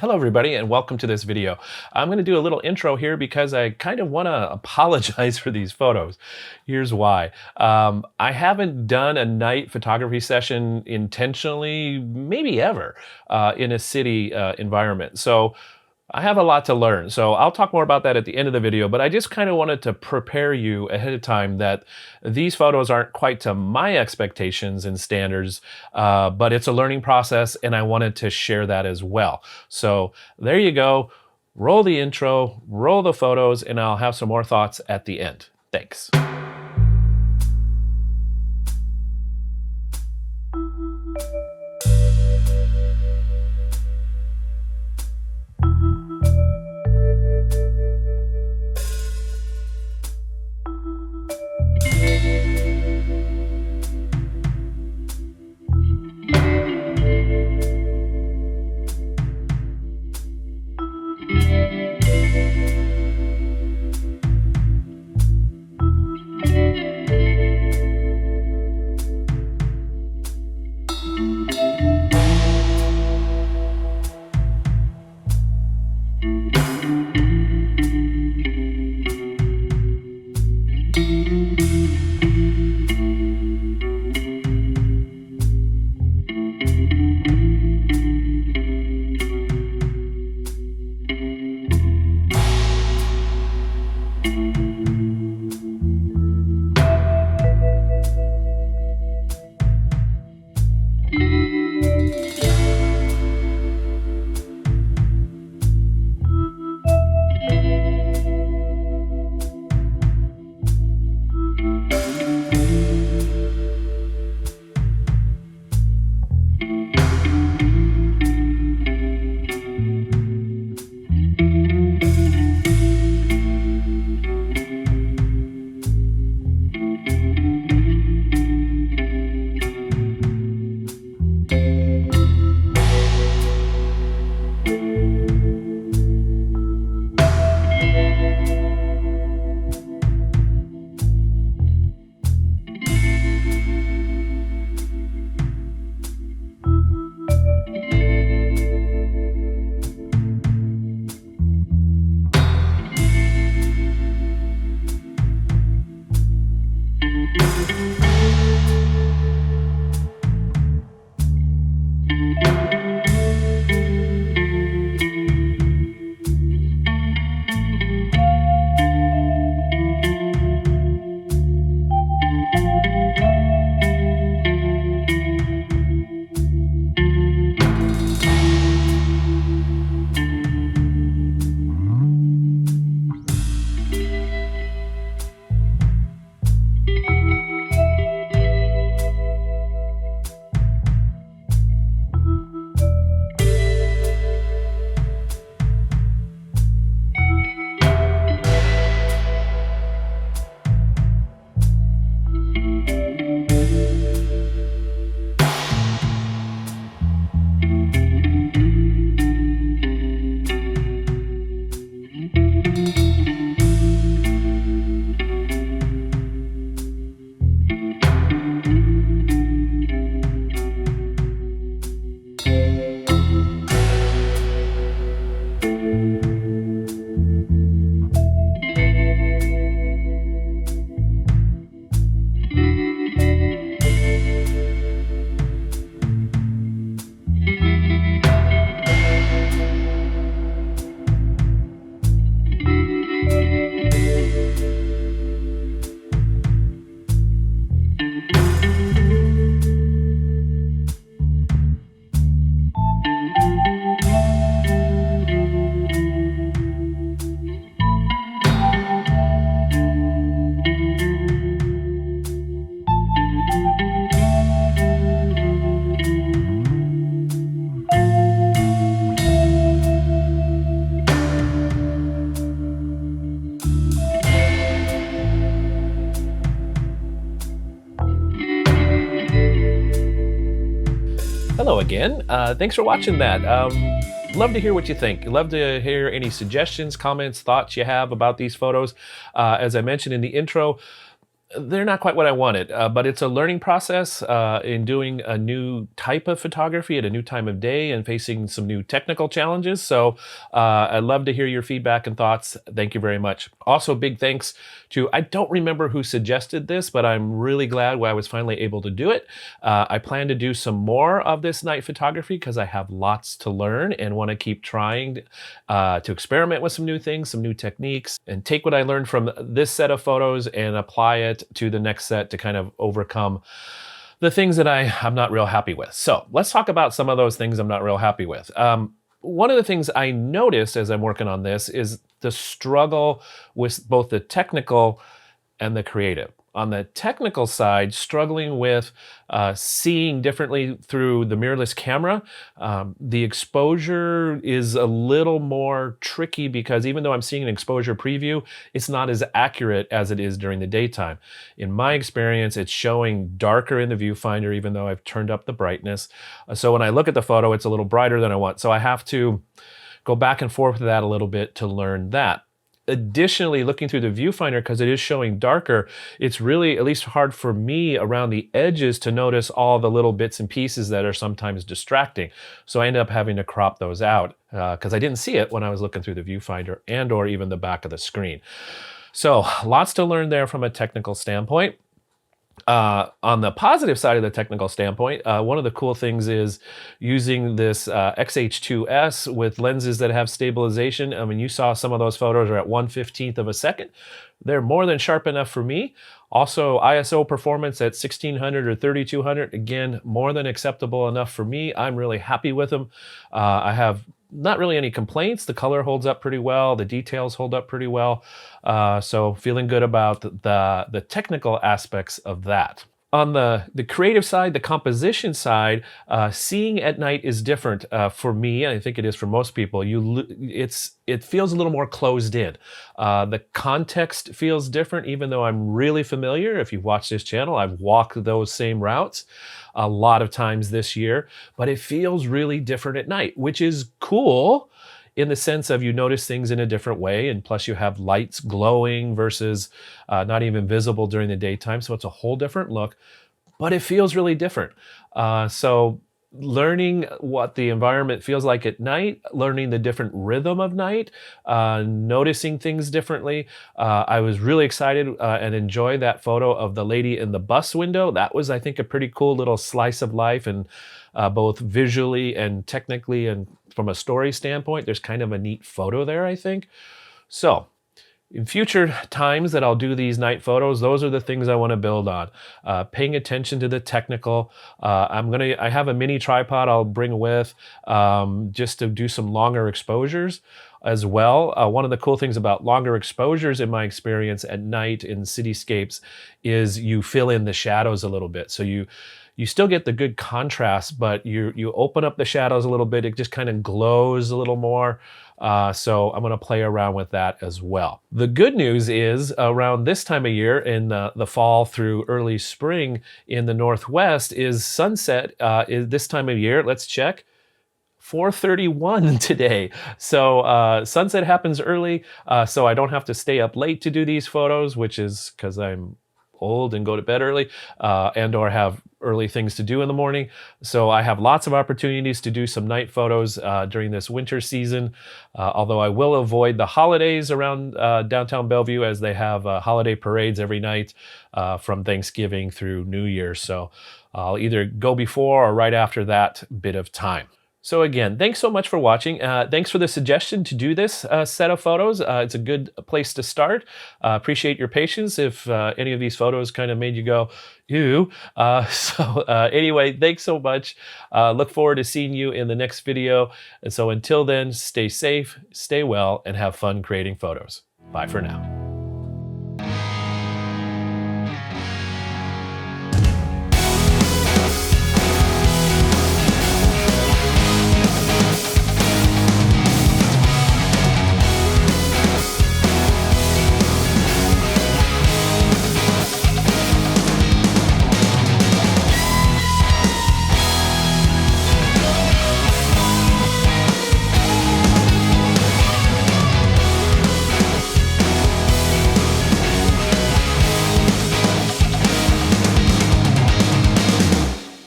Hello everybody and welcome to this video. I'm going to do a little intro here because I kind of want to apologize for these photos. Here's why. I haven't done a night photography session intentionally, maybe ever, in a city environment. So I have a lot to learn. So I'll talk more about that at the end of the video, but I just kind of wanted to prepare you ahead of time that these photos aren't quite to my expectations and standards, but it's a learning process and I wanted to share that as well. So there you go. Roll the intro, roll the photos, and I'll have some more thoughts at the end. Thanks. Hello again. Thanks for watching that. Love to hear what you think. Love to hear any suggestions, comments, thoughts you have about these photos. As I mentioned in the intro, They're not quite what I wanted, but it's a learning process in doing a new type of photography at a new time of day and facing some new technical challenges. So I'd love to hear your feedback and thoughts. Thank you very much. Also, big thanks to, I don't remember who suggested this, but I'm really glad I was finally able to do it. I plan to do some more of this night photography because I have lots to learn and want to keep trying to experiment with some new things, some new techniques, and take what I learned from this set of photos and apply it to the next set to kind of overcome the things that I'm not real happy with. So let's talk about some of those things I'm not real happy with. One of the things I noticed as I'm working on this is the struggle with both the technical and the creative. On the technical side, struggling with seeing differently through the mirrorless camera. The exposure is a little more tricky because even though I'm seeing an exposure preview, it's not as accurate as it is during the daytime. In my experience, it's showing darker in the viewfinder, even though I've turned up the brightness. So when I look at the photo, it's a little brighter than I want. So I have to go back and forth with that a little bit to learn that. Additionally, looking through the viewfinder, because it is showing darker, it's really at least hard for me around the edges to notice all the little bits and pieces that are sometimes distracting. So I end up having to crop those out because I didn't see it when I was looking through the viewfinder and or even the back of the screen. So lots to learn there from a technical standpoint. On the positive side of the technical standpoint, one of the cool things is using this X-H2S with lenses that have stabilization. I mean, you saw some of those photos are at 1/15 of a second. They're more than sharp enough for me. Also, ISO performance at 1600 or 3200, again, more than acceptable enough for me. I'm really happy with them. I have not really any complaints. The color holds up pretty well. The details hold up pretty well. So feeling good about the technical aspects of that. On the creative side, the composition side, seeing at night is different for me, and I think it is for most people. It feels a little more closed in. The context feels different, even though I'm really familiar. If you've watched this channel, I've walked those same routes a lot of times this year, but it feels really different at night, which is cool in the sense of you notice things in a different way, and plus you have lights glowing versus not even visible during the daytime, so it's a whole different look, but it feels really different. So learning what the environment feels like at night, learning the different rhythm of night, noticing things differently. I was really excited and enjoyed that photo of the lady in the bus window. That was, I think, a pretty cool little slice of life, and both visually and technically and from a story standpoint, there's kind of a neat photo there, I think. So in future times that I'll do these night photos, those are the things I want to build on. Paying attention to the technical. I have a mini tripod I'll bring with just to do some longer exposures as well. One of the cool things about longer exposures in my experience at night in cityscapes is you fill in the shadows a little bit. So you still get the good contrast, but you open up the shadows a little bit. It just kind of glows a little more. So I'm going to play around with that as well. The good news is around this time of year in the fall through early spring in the Northwest is sunset is this time of year. Let's check. 4:31 today. So sunset happens early, so I don't have to stay up late to do these photos, which is because I'm old and go to bed early and or have early things to do in the morning. So I have lots of opportunities to do some night photos during this winter season, although I will avoid the holidays around downtown Bellevue as they have holiday parades every night from Thanksgiving through New Year. So I'll either go before or right after that bit of time. So again, thanks so much for watching. Thanks for the suggestion to do this set of photos. It's a good place to start. Appreciate your patience if any of these photos kind of made you go, ew. Anyway, thanks so much. Look forward to seeing you in the next video. And so until then, stay safe, stay well, and have fun creating photos. Bye for now.